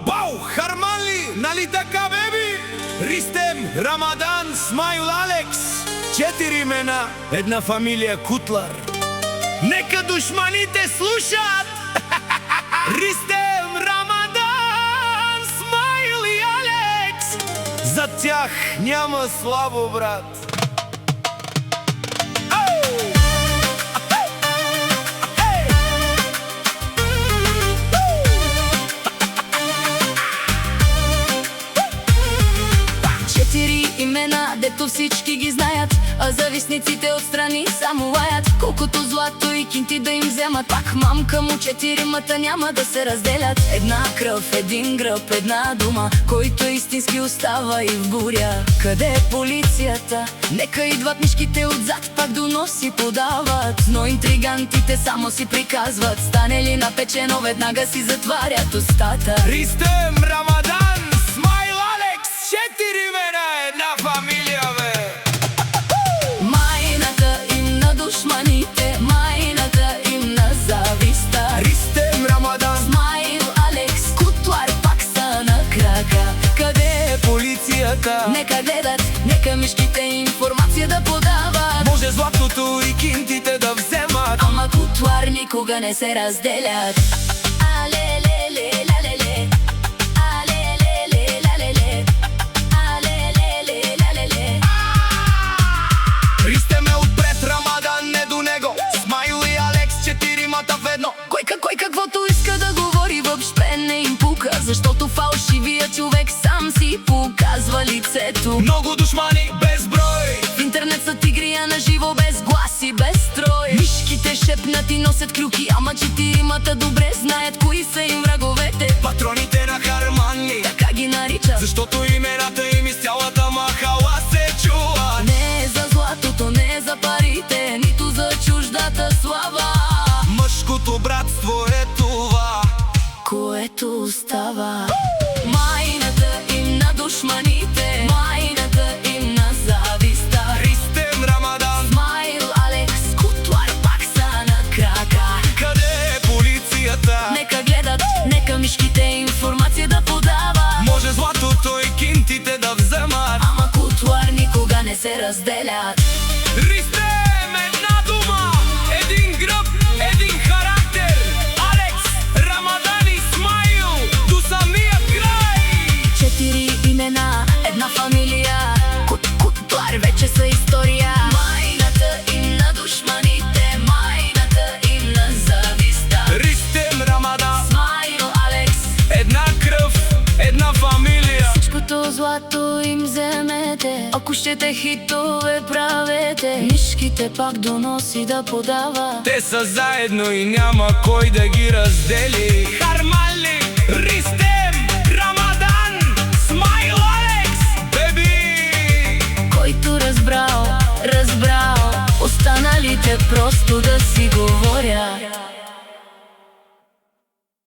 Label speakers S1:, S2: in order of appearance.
S1: Бау! Харманли! Нали така, беби? Ристем, Рамадан, Смайл, Алекс. 4 имена, една фамилия Кутлар. Нека душманите слушат! Ристем, Рамадан, Смайл и Алекс. За тях няма слабо, брат.
S2: Имена, дето всички ги знаят, а завистниците отстрани само лаят. Колкото злато и кинти да им вземат, пак мамка му 4-мата няма да се разделят. Една кръв, един гръб, една дума, който истински остава и в буря. Къде е полицията? Нека идват мишките отзад, пак доноси подават. Но интригантите само си приказват, стане ли напечено, веднага си затварят устата.
S1: Ристем, Рамадан, Смайл, Алекс. 4 имена, една фамилия, бе.
S2: Майната им на душманите, майната им на зависта.
S1: Ристем, Рамадан,
S2: Смайл, Алекс, Кутлар пак са на крака.
S1: къде е полицията?
S2: Нека гледат, нека мишките информация да подават.
S1: Може златото и кинтите да вземат,
S2: ама Кутлар никога не се разделят. Алелеле, лалеле, алелеле, лалеле, алелеле, лалеле.
S1: Ристем е отпред, Рамадан не до него. Смайл и Алекс, 4-мата в едно.
S2: Кой каквото иска да говори, въобще не им пука, защото фалшивия човек сам си показва лицето.
S1: Много душмани без брой,
S2: В интернет са тигри, а на живо без глас и без строй. Мишките шепнат и носят клюки, ама 4-мата добре знаят кои са им враговете.
S1: патроните на Харманли,
S2: Така ги наричат,
S1: защото имената им из цялата махала се чува.
S2: не е за златото, не е за парите, нито за чуждата слава.
S1: Мъжкото братство е това,
S2: което остава. Майната им на душманите, майната им на зависта.
S1: Ристем, Рамадан,
S2: Смайл, Алекс, Кутлар пак са на крака.
S1: къде е полицията?
S2: Нека гледат, нека мишките информация да подават.
S1: Може златото и кинтите да вземат,
S2: Ама Кутлар никога не се разделят.
S1: Ристем, една дума, един гръб, един характер. Алекс, Рамадан и Смайл до самия край.
S2: 4 имена, една фамилия, Кутлар вече са история. Майната им на душманите, майната им на зависта.
S1: Ристем, Рамадан,
S2: Смайл, Алекс,
S1: една кръв, една фамилия.
S2: всичкото злато им вземете, ако щете хитове правете. Мишките пак доноси да подава.
S1: Те са заедно и няма кой да ги раздели. Харманли, Ристем, Рамадан, Смайл, Алекс, беби.
S2: Който разбрал, останалите просто да си говоря.